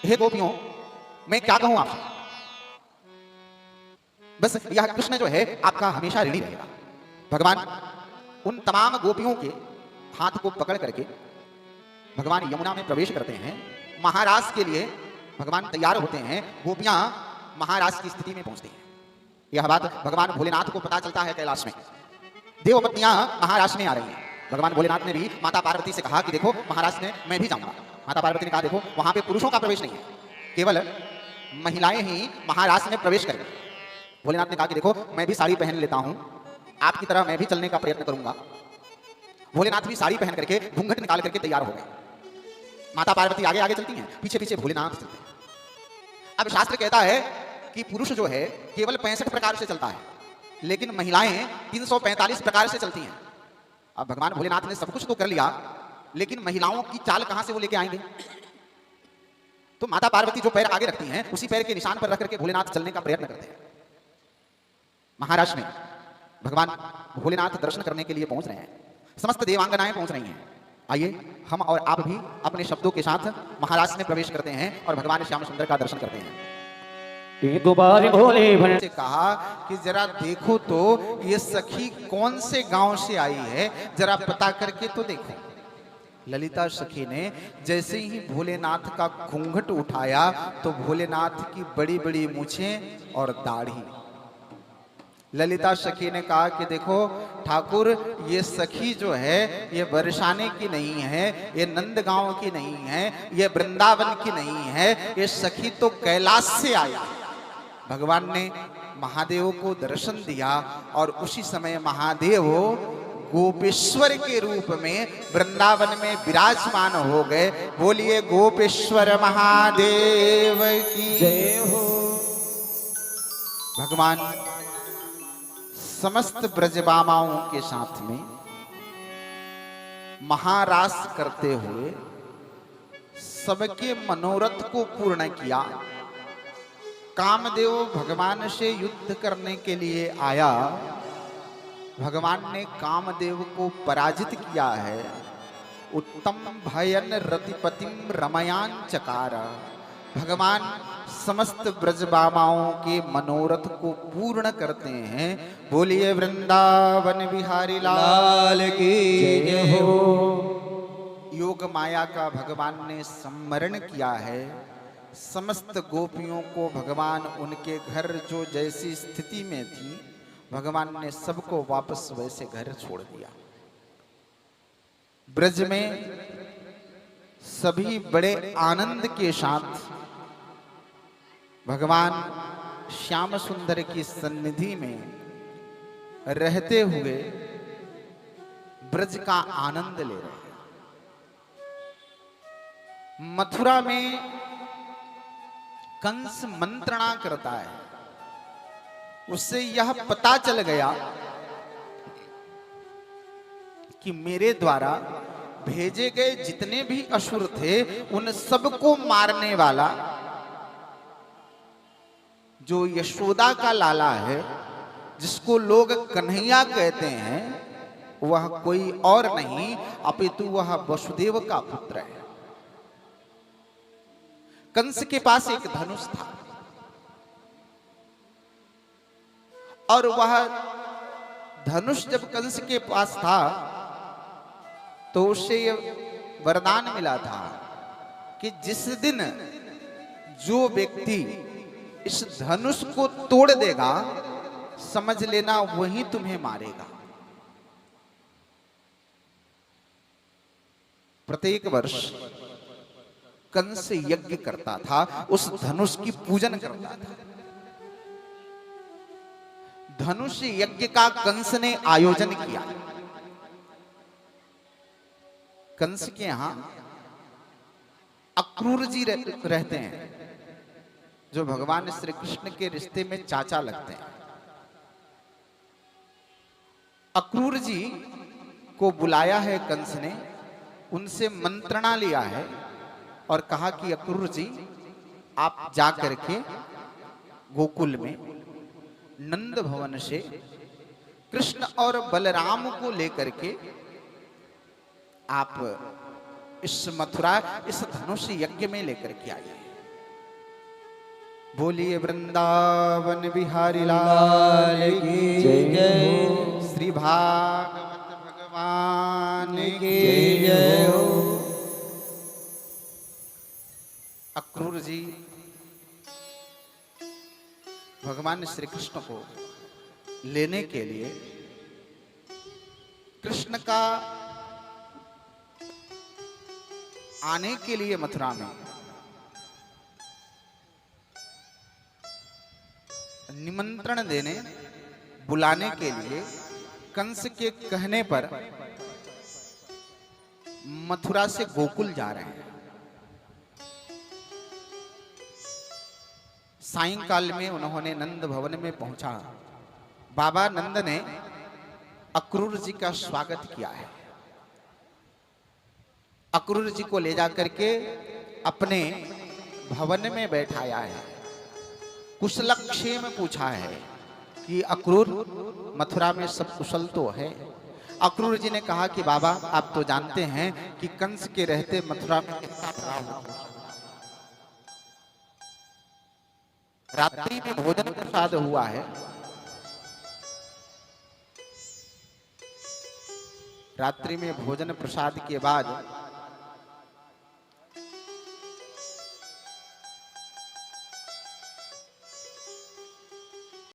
हे गोपियों, मैं क्या कहूं आपसे, बस यह कृष्ण जो है आपका हमेशा ऋणी रहेगा। भगवान उन तमाम गोपियों के हाथ को पकड़ करके भगवान यमुना में प्रवेश करते हैं। महाराज के लिए भगवान तैयार होते हैं। गोपियां महाराज की स्थिति में पहुंचती हैं। यह बात भगवान भोलेनाथ को पता चलता है। कैलाश में देवपत्नियां महाराज में आ रही हैं। भगवान भोलेनाथ ने भी माता पार्वती से कहा कि देखो महाराज ने मैं भी जाऊंगा। माता पार्वती ने कहा देखो वहां पे पुरुषों का प्रवेश नहीं है, केवल महिलाएं ही महाराज में प्रवेश करेंगी। भोलेनाथ ने कहा कि देखो मैं भी साड़ी पहन लेता हूं, आपकी तरह मैं भी चलने का प्रयत्न करूंगा। भोलेनाथ भी साड़ी पहन करके घूंघट निकाल करके तैयार हो गए। माता पार्वती आगे आगे चलती हैं, पीछे पीछे भोलेनाथ चलते हैं। अब शास्त्र कहता है कि पुरुष जो है केवल 65 प्रकार से चलता है, लेकिन महिलाएं 345 प्रकार से चलती हैं। अब भगवान भोलेनाथ ने सब कुछ तो कर लिया, लेकिन महिलाओं की चाल कहां से वो लेके आएंगे? तो माता पार्वती जो पैर आगे रखती हैं, उसी पैर के निशान पर रख करके भोलेनाथ चलने का प्रयत्न करते हैं। महाराज में भगवान भोलेनाथ दर्शन करने के लिए पहुंच रहे हैं। समस्त देवांगनाएं पहुंच रही हैं। आइए हम और आप भी अपने शब्दों के साथ महाराज में प्रवेश करते हैं और भगवान श्याम सुंदर का दर्शन करते हैं। एक बार भोले से कहा कि जरा देखो तो ये सखी कौन से गांव से आई है, जरा पता करके तो देखो। ललिता सखी ने जैसे ही भोलेनाथ का घूंघट उठाया तो भोलेनाथ की बड़ी बड़ी मूछें और दाढ़ी। ललिता सखी ने कहा कि देखो ठाकुर, ये सखी जो है ये बरसाने की नहीं है, ये नंदगांव की नहीं है, ये वृंदावन की नहीं है, ये सखी तो कैलाश से आई है। भगवान ने महादेव को दर्शन दिया और उसी समय महादेव गोपेश्वर के रूप में वृंदावन में विराजमान हो गए। बोलिए गोपेश्वर महादेव की जय हो। भगवान समस्त ब्रजबामाओं के साथ में महारास करते हुए सबके मनोरथ को पूर्ण किया। कामदेव भगवान से युद्ध करने के लिए आया, भगवान ने कामदेव को पराजित किया है। उत्तम भयन रतिपतिम रमयान चकार। भगवान समस्त ब्रजबामाओं के मनोरथ को पूर्ण करते हैं। बोलिए वृंदावन बिहारी लाल की जय हो। योग माया का भगवान ने सम्मरण किया है। समस्त गोपियों को भगवान उनके घर जो जैसी स्थिति में थी, भगवान ने सबको वापस वैसे घर छोड़ दिया। ब्रज में सभी बड़े आनंद के साथ भगवान श्याम सुंदर की सन्निधि में रहते हुए ब्रज का आनंद ले रहे हैं। मथुरा में कंस मंत्रणा करता है। उससे यह पता चल गया कि मेरे द्वारा भेजे गए जितने भी असुर थे उन सबको मारने वाला जो यशोदा का लाला है, जिसको लोग कन्हैया कहते हैं, वह कोई और नहीं अपितु वह वसुदेव का पुत्र है। कंस के पास एक धनुष था और वह धनुष जब कंस के पास था तो उससे यह वरदान मिला था कि जिस दिन जो व्यक्ति इस धनुष को तोड़ देगा, समझ लेना वही तुम्हें मारेगा। प्रत्येक वर्ष कंस यज्ञ करता था, उस धनुष की पूजन करता था। धनुष यज्ञ का कंस ने आयोजन किया। कंस के यहां अक्रूर जी रहते हैं, जो भगवान श्री कृष्ण के रिश्ते में चाचा लगते हैं। अक्रूर जी को बुलाया है कंस ने, उनसे मंत्रणा लिया है और कहा कि अक्रूर जी आप जा करके गोकुल में नंद भवन से कृष्ण और बलराम को लेकर के आप इस मथुरा इस धनुष यज्ञ में लेकर के आइए। बोलिए वृंदावन बिहारी लाल की जय। श्री भागवत भगवान की जय हो। अक्रूर जी भगवान श्री कृष्ण को लेने के लिए कृष्ण का आने के लिए मथुरा में निमंत्रण देने बुलाने के लिए कंस के कहने पर मथुरा से गोकुल जा रहे हैं। सायंकाल में उन्होंने नंद भवन में पहुंचा। बाबा नंद ने अक्रूर जी का स्वागत किया है। अक्रूर जी को ले जाकर के अपने भवन में बैठाया है। कुशलक्षेम पूछा है कि अक्रूर मथुरा में सब कुशल तो है। अक्रूर जी ने कहा कि बाबा आप तो जानते हैं कि कंस के रहते मथुरा में कितना बड़ा रात्रि में भोजन प्रसाद हुआ है। रात्रि में भोजन प्रसाद के बाद